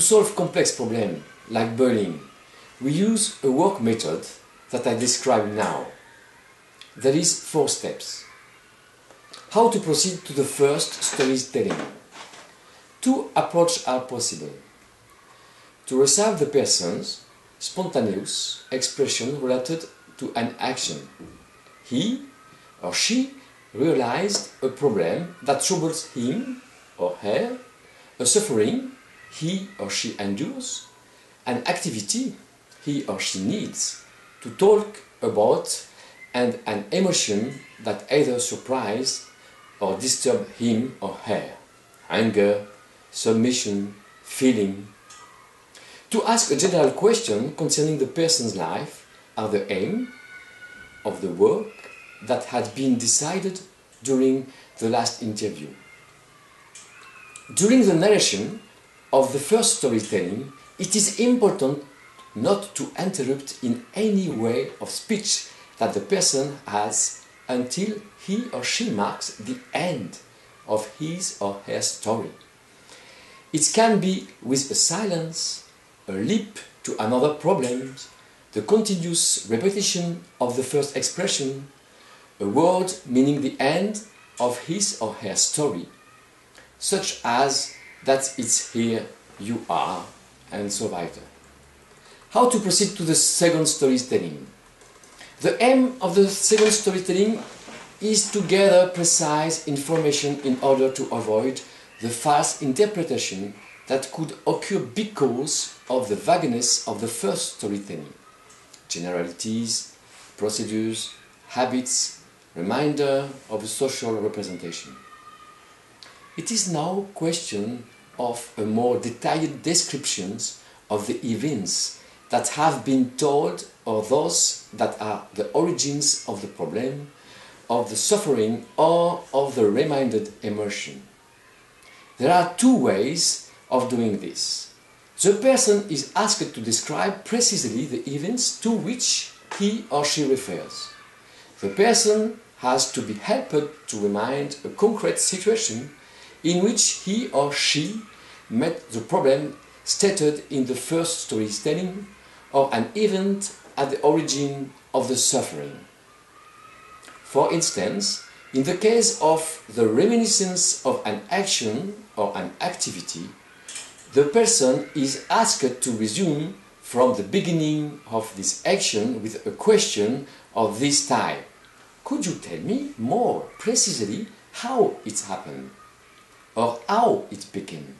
solve complex problems like bullying, we use a work method that I describe now. There is 4 steps. How to proceed to the first storytelling. 2 approaches are possible. To receive the person's spontaneous expression related to an action. He or she realized a problem that troubles him or her, a suffering he or she endures, an activity he or she needs to talk about, and an emotion that either surprised or disturbed him or her, anger, submission, feeling. To ask a general question concerning the person's life are the aim of the work that had been decided during the last interview. During the narration of the first storytelling, it is important not to interrupt in any way of speech that the person has until he or she marks the end of his or her story. It can be with a silence, a leap to another problem, the continuous repetition of the first expression, a word meaning the end of his or her story, such as "that it's here, you are," and so on. How to proceed to the second storytelling? The aim of the second storytelling is to gather precise information in order to avoid the false interpretation that could occur because of the vagueness of the first storytelling. Generalities, procedures, habits, reminder of the social representation. It is now a question of a more detailed descriptions of the events that have been told or those that are the origins of the problem, of the suffering or of the reminded emotion. There are 2 ways of doing this. The person is asked to describe precisely the events to which he or she refers. The person has to be helped to remind a concrete situation in which he or she met the problem stated in the first storytelling, or an event at the origin of the suffering. For instance, in the case of the reminiscence of an action or an activity, the person is asked to resume from the beginning of this action with a question of this type. Could you tell me more precisely how it happened, or how it began?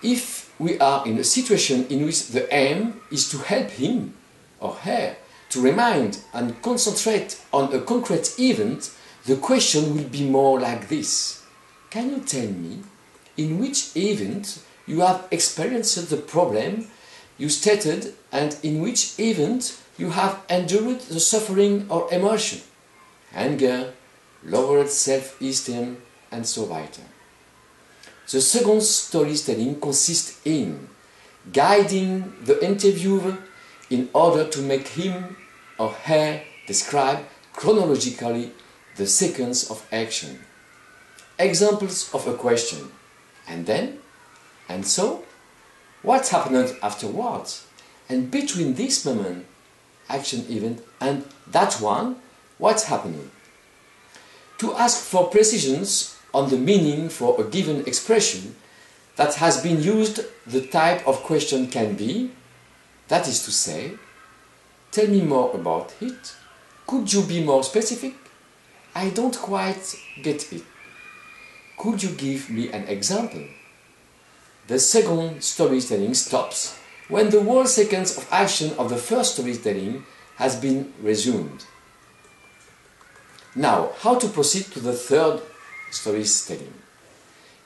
If we are in a situation in which the aim is to help him or her to remind and concentrate on a concrete event, the question will be more like this. Can you tell me in which event you have experienced the problem you stated, and in which event you have endured the suffering or emotion, anger, lowered self-esteem, and so on. The second storytelling consists in guiding the interviewer in order to make him or her describe chronologically the sequence of action. Examples of a question: and then, and so, what happened afterwards, and between this moment, action event, and that one, what happened? To ask for precisions on the meaning for a given expression that has been used, the type of question can be, that is to say, tell me more about it. Could you be more specific? I don't quite get it. Could you give me an example? The second storytelling stops when the whole sequence of action of the first storytelling has been resumed. Now, how to proceed to the third storytelling?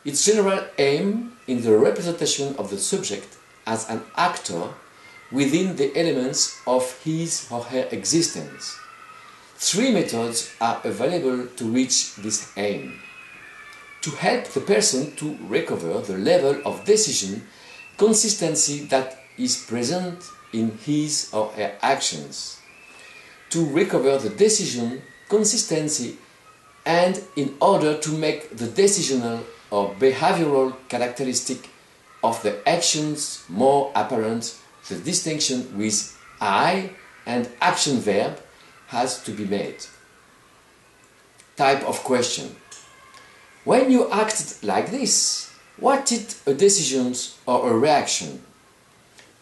Its general aim in the representation of the subject as an actor within the elements of his or her existence. 3 methods are available to reach this aim. To help the person to recover the level of decision consistency that is present in his or her actions. To recover the decision consistency, and in order to make the decisional or behavioral characteristic of the actions more apparent, the distinction with I and action verb has to be made. Type of question. When you acted like this, was it a decision or a reaction?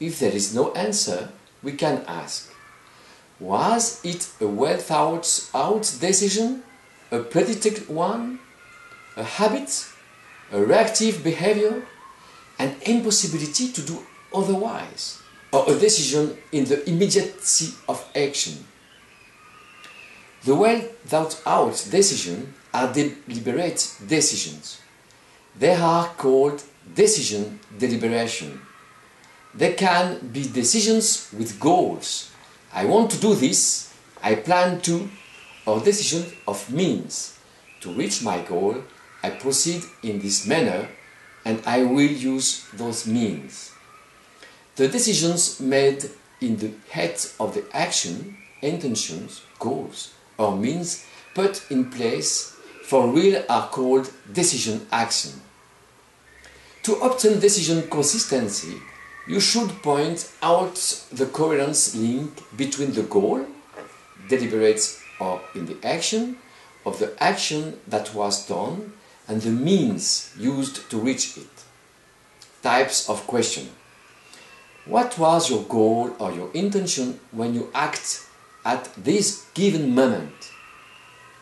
If there is no answer, we can ask, was it a well thought out decision, a predicted one, a habit, a reactive behavior, an impossibility to do otherwise, or a decision in the immediacy of action? The well thought out decisions are deliberate decisions. They are called decision deliberation. They can be decisions with goals. I want to do this, I plan to, or decisions of means. To reach my goal, I proceed in this manner and I will use those means. The decisions made in the head of the action, intentions, goals, or means put in place for real are called decision action. To obtain decision consistency, you should point out the coherence link between the goal, deliberate or in the action, of the action that was done and the means used to reach it. Types of question. What was your goal or your intention when you act at this given moment?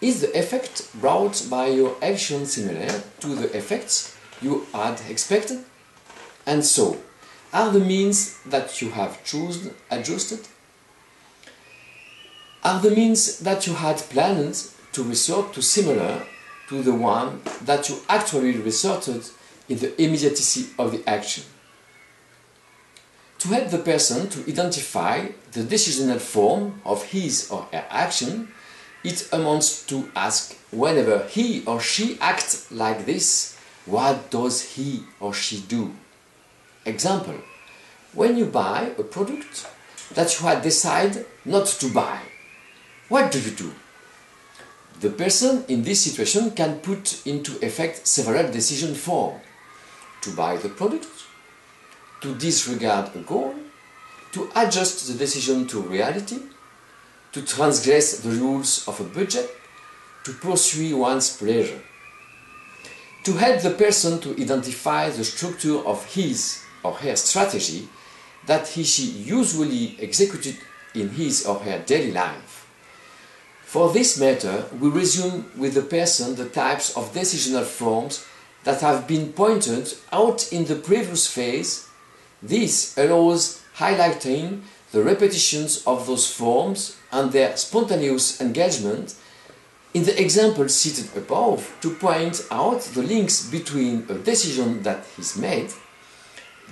Is the effect brought by your action similar to the effects you had expected? And so, are the means that you have chosen adjusted? Are the means that you had planned to resort to similar to the one that you actually resorted in the immediacy of the action? To help the person to identify the decisional form of his or her action, it amounts to ask, whenever he or she acts like this, what does he or she do? Example, when you buy a product that you had decided not to buy, what do you do? The person in this situation can put into effect several decision forms: to buy the product, to disregard a goal, to adjust the decision to reality, to transgress the rules of a budget, to pursue one's pleasure. To help the person to identify the structure of his or her strategy that she usually executed in his or her daily life. For this matter, we resume with the person the types of decisional forms that have been pointed out in the previous phase. This allows highlighting the repetitions of those forms and their spontaneous engagement in the example cited above to point out the links between a decision that is made,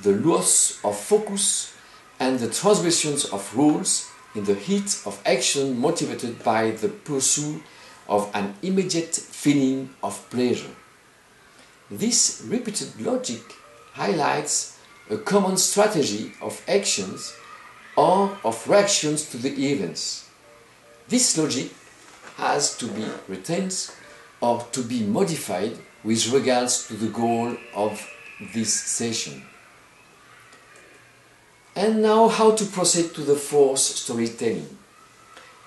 the loss of focus, and the transgressions of rules in the heat of action motivated by the pursuit of an immediate feeling of pleasure. This repeated logic highlights a common strategy of actions or of reactions to the events. This logic has to be retained or to be modified with regards to the goal of this session. And now how to proceed to the fourth storytelling.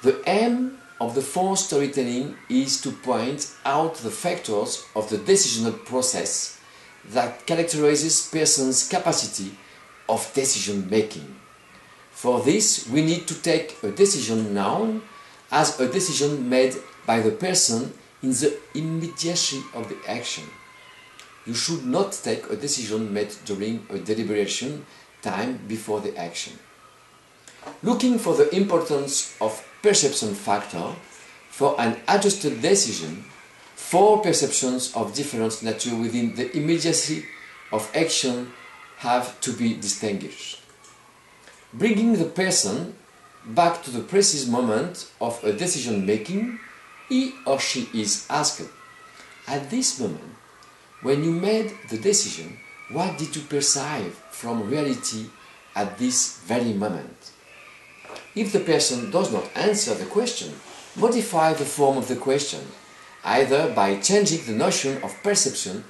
The aim of the fourth storytelling is to point out the factors of the decisional process that characterizes person's capacity of decision making. For this, we need to take a decision known as a decision made by the person in the immediacy of the action. You should not take a decision made during a deliberation time before the action. Looking for the importance of perception factor, for an adjusted decision, 4 perceptions of different nature within the immediacy of action have to be distinguished. Bringing the person back to the precise moment of a decision making, he or she is asked, at this moment, when you made the decision, what did you perceive from reality at this very moment? If the person does not answer the question, modify the form of the question, either by changing the notion of perception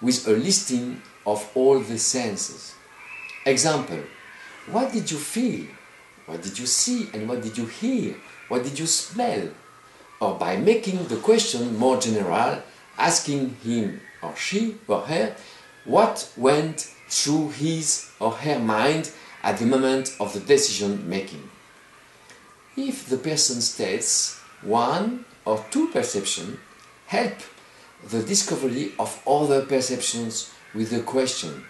with a listing of all the senses. Example: what did you feel? What did you see and what did you hear? What did you smell? Or by making the question more general, asking him or she or her what went through his or her mind at the moment of the decision making. If the person states one or two perceptions, help the discovery of other perceptions with the question: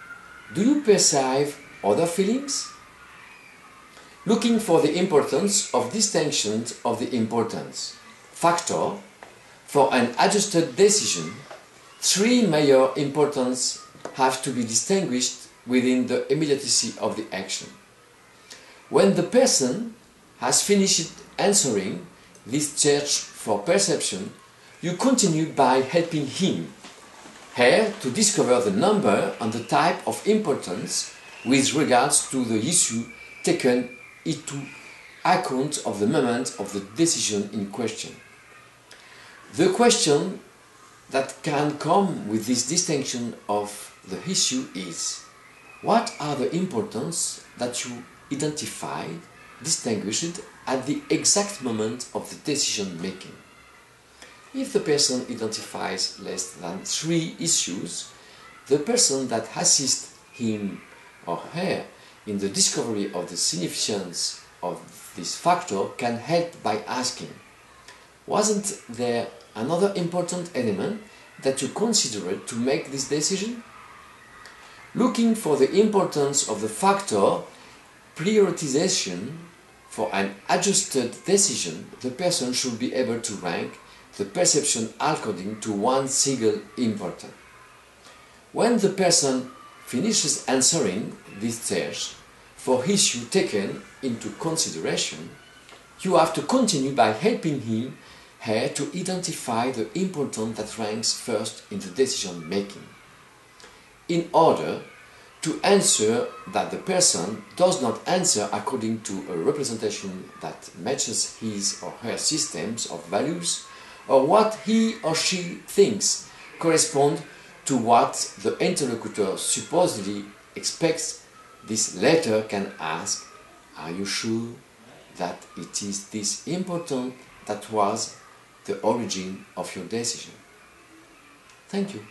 do you perceive other feelings? Looking for the importance of distinctions of the importance factor for an adjusted decision, three major importance have to be distinguished within the immediacy of the action. When the person has finished answering this search for perception, you continue by helping him, her, to discover the number and the type of importance with regards to the issue taken into account of the moment of the decision in question. The question that can come with this distinction of the issue is: what are the importance that you identified, distinguished at the exact moment of the decision making? If the person identifies less than three issues, the person that assists him or her in the discovery of the significance of this factor can help by asking: wasn't there another important element that you considered to make this decision? Looking for the importance of the factor prioritization for an adjusted decision, the person should be able to rank the perception according to one single important. When the person finishes answering this search for issue taken into consideration, you have to continue by helping him, her, to identify the importance that ranks first in the decision making. In order to answer that the person does not answer according to a representation that matches his or her systems of values, or what he or she thinks correspond to what the interlocutor supposedly expects, this latter can ask: are you sure that it is this important that was the origin of your decision? Thank you.